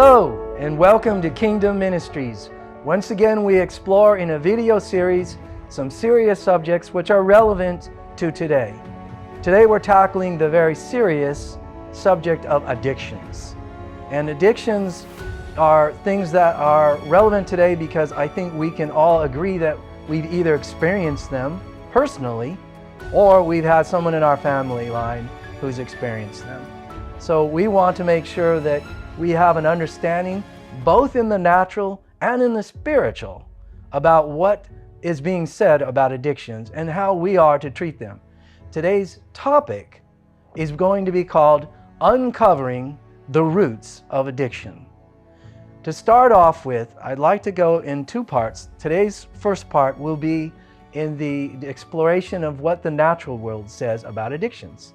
Hello and welcome to Kingdom Ministries. Once again, we explore in a video series some serious subjects which are relevant to today. Today we're tackling the very serious subject of addictions. And addictions are things that are relevant today because I think we can all agree that we've either experienced them personally or we've had someone in our family line who's experienced them. So we want to make sure that we have an understanding both in the natural and in the spiritual about what is being said about addictions and how we are to treat them. Today's topic is going to be called Uncovering the Roots of Addiction. To start off with, I'd like to go in two parts. Today's first part will be in the exploration of what the natural world says about addictions.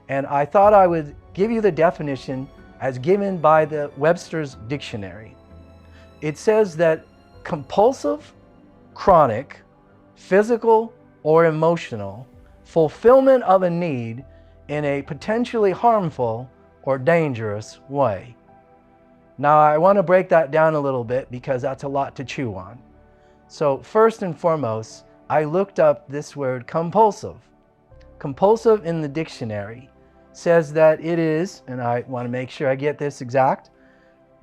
And I thought I would give you the definition as given by the Webster's Dictionary. It says that compulsive, chronic, physical, or emotional fulfillment of a need in a potentially harmful or dangerous way. Now, I want to break that down a little bit because that's a lot to chew on. So first and foremost, I looked up this word compulsive. Compulsive in the dictionary says that it is, and I want to make sure I get this exact,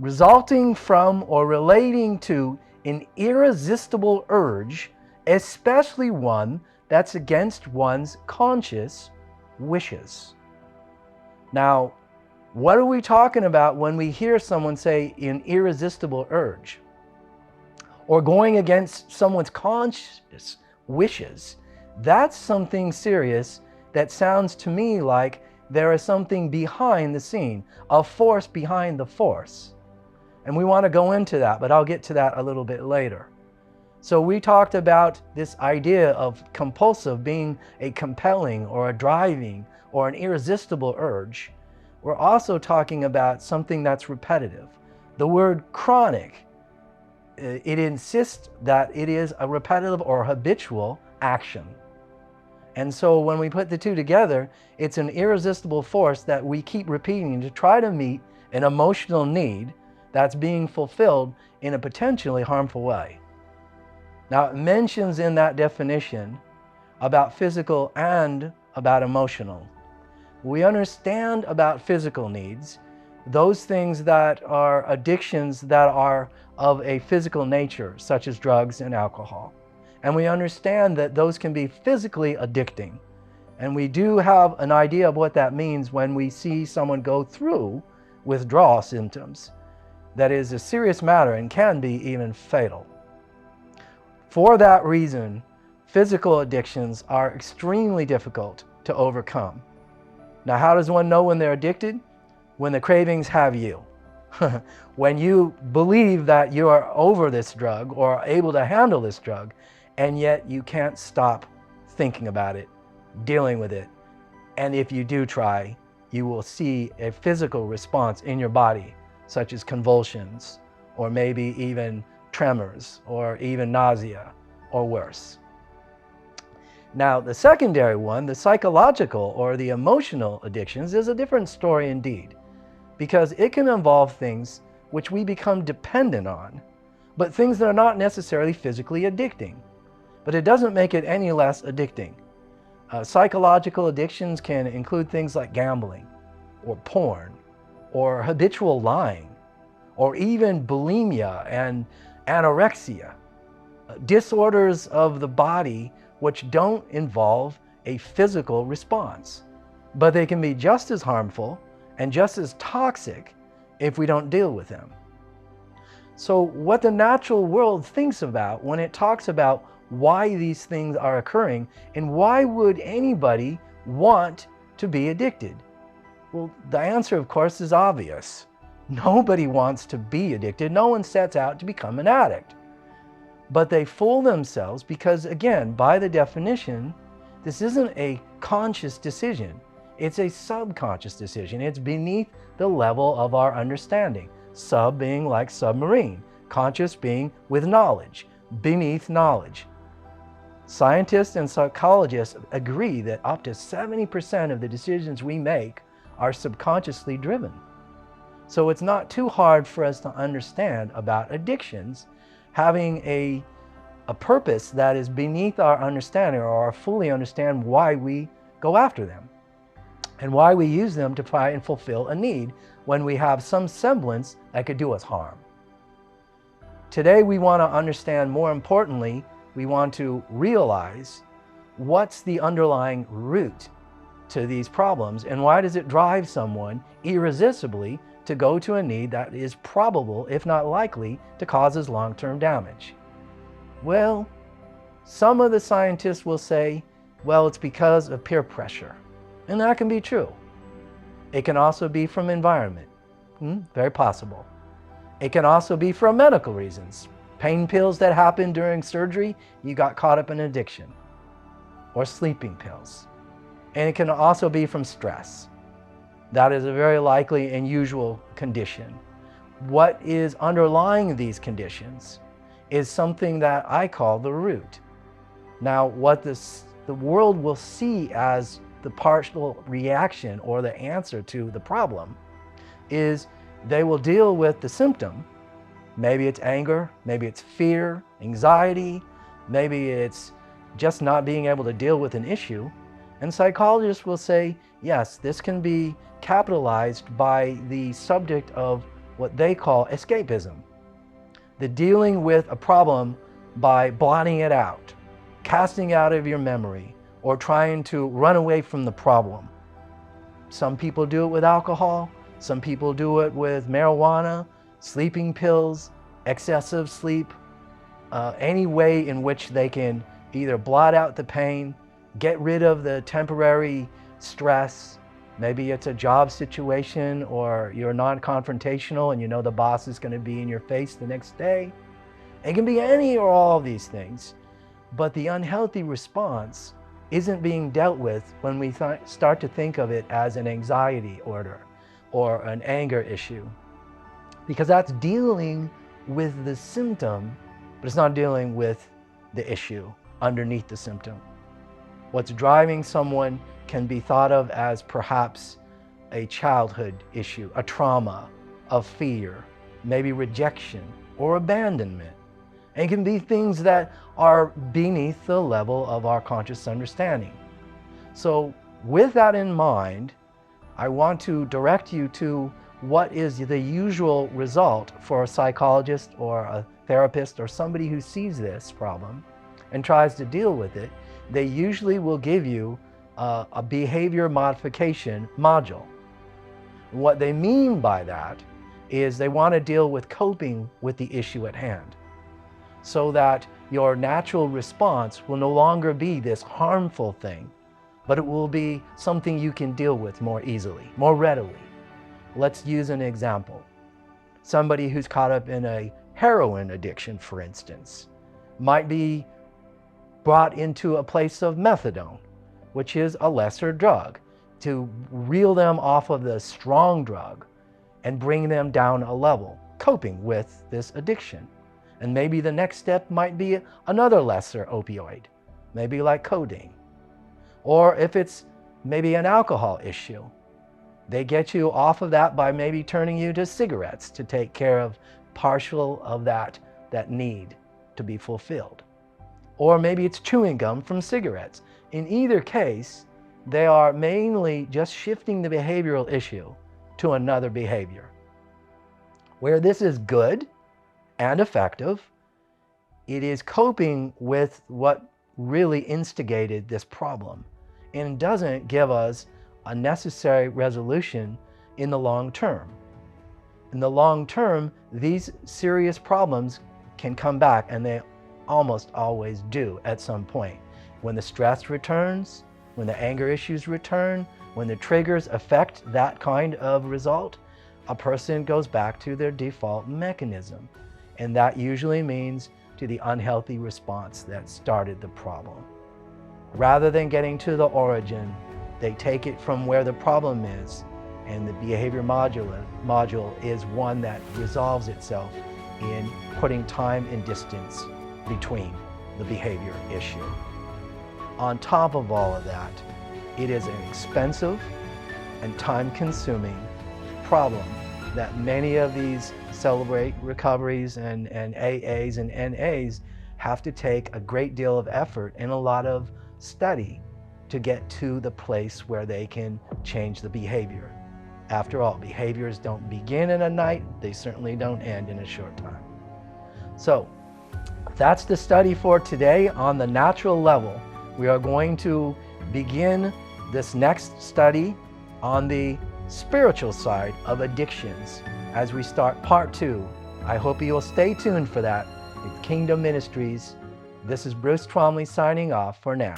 resulting from or relating to an irresistible urge, especially one that's against one's conscious wishes. Now, what are we talking about when we hear someone say an irresistible urge or going against someone's conscious wishes? That's something serious that sounds to me like there is something behind the scene, a force behind the force. And we want to go into that, but I'll get to that a little bit later. So we talked about this idea of compulsive being a compelling or a driving or an irresistible urge. We're also talking about something that's repetitive. The word chronic, it insists that it is a repetitive or habitual action. And so when we put the two together, it's an irresistible force that we keep repeating to try to meet an emotional need that's being fulfilled in a potentially harmful way. Now, it mentions in that definition about physical and about emotional. We understand about physical needs, those things that are addictions that are of a physical nature, such as drugs and alcohol. And we understand that those can be physically addicting. And we do have an idea of what that means when we see someone go through withdrawal symptoms. That is a serious matter and can be even fatal. For that reason, physical addictions are extremely difficult to overcome. Now, how does one know when they're addicted? When the cravings have you. When you believe that you are over this drug or able to handle this drug, and yet you can't stop thinking about it, dealing with it. And if you do try, you will see a physical response in your body, such as convulsions, or maybe even tremors, or even nausea, or worse. Now, the secondary one, the psychological or the emotional addictions, is a different story indeed, because it can involve things which we become dependent on, but things that are not necessarily physically addicting. But it doesn't make it any less addicting. Psychological addictions can include things like gambling, or porn, or habitual lying, or even bulimia and anorexia, disorders of the body which don't involve a physical response, but they can be just as harmful and just as toxic if we don't deal with them. So what the natural world thinks about when it talks about why these things are occurring and why would anybody want to be addicted? Well, the answer, of course, is obvious. Nobody wants to be addicted. No one sets out to become an addict. But they fool themselves because, again, by the definition, this isn't a conscious decision. It's a subconscious decision. It's beneath the level of our understanding. Sub being like submarine, conscious being with knowledge, beneath knowledge. Scientists and psychologists agree that up to 70% of the decisions we make are subconsciously driven. So it's not too hard for us to understand about addictions having a purpose that is beneath our understanding, or fully understand why we go after them and why we use them to try and fulfill a need when we have some semblance that could do us harm. Today we want to understand, more importantly, we want to realize what's the underlying root to these problems and why does it drive someone irresistibly to go to a need that is probable, if not likely, to cause us long-term damage. Well, some of the scientists will say, well, it's because of peer pressure. And that can be true. It can also be from environment. Very possible. It can also be from medical reasons. Pain pills that happened during surgery, you got caught up in addiction. Or sleeping pills. And it can also be from stress. That is a very likely and usual condition. What is underlying these conditions is something that I call the root. Now, what the world will see as the partial reaction or the answer to the problem is they will deal with the symptom. Maybe it's anger, maybe it's fear, anxiety, maybe it's just not being able to deal with an issue. And psychologists will say, yes, this can be capitalized by the subject of what they call escapism. The dealing with a problem by blotting it out, casting out of your memory, or trying to run away from the problem. Some people do it with alcohol, some people do it with marijuana, sleeping pills, excessive sleep, any way in which they can either blot out the pain, get rid of the temporary stress. Maybe it's a job situation or you're non-confrontational and you know the boss is going to be in your face the next day. It can be any or all of these things, but the unhealthy response isn't being dealt with when we start to think of it as an anxiety order or an anger issue, because that's dealing with the symptom, but it's not dealing with the issue underneath the symptom. What's driving someone can be thought of as perhaps a childhood issue, a trauma of fear, maybe rejection or abandonment. And it can be things that are beneath the level of our conscious understanding. So with that in mind, I want to direct you to what is the usual result for a psychologist or a therapist or somebody who sees this problem and tries to deal with it. They usually will give you a behavior modification module. And what they mean by that is they want to deal with coping with the issue at hand, so that your natural response will no longer be this harmful thing, but it will be something you can deal with more easily, more readily. Let's use an example. Somebody who's caught up in a heroin addiction, for instance, might be brought into a place of methadone, which is a lesser drug, to reel them off of the strong drug and bring them down a level, coping with this addiction. And maybe the next step might be another lesser opioid, maybe like codeine. Or if it's maybe an alcohol issue, they get you off of that by maybe turning you to cigarettes to take care of partial of that need to be fulfilled. Or maybe it's chewing gum from cigarettes. In either case, they are mainly just shifting the behavioral issue to another behavior. Where this is good and effective, it is coping with what really instigated this problem and doesn't give us a necessary resolution in the long term. In the long term, these serious problems can come back, and they almost always do at some point. When the stress returns, when the anger issues return, when the triggers affect that kind of result, a person goes back to their default mechanism. And that usually means to the unhealthy response that started the problem. Rather than getting to the origin, they take it from where the problem is, and the behavior module is one that resolves itself in putting time and distance between the behavior issue. On top of all of that, it is an expensive and time-consuming problem that many of these Celebrate recoveries and AAs and NAs have to take a great deal of effort and a lot of study to get to the place where they can change the behavior. After all, behaviors don't begin in a night, they certainly don't end in a short time. So that's the study for today on the natural level. We are going to begin this next study on the spiritual side of addictions as we start part 2. I hope you will stay tuned for that. It's Kingdom Ministries. This is Bruce Twamley signing off for now.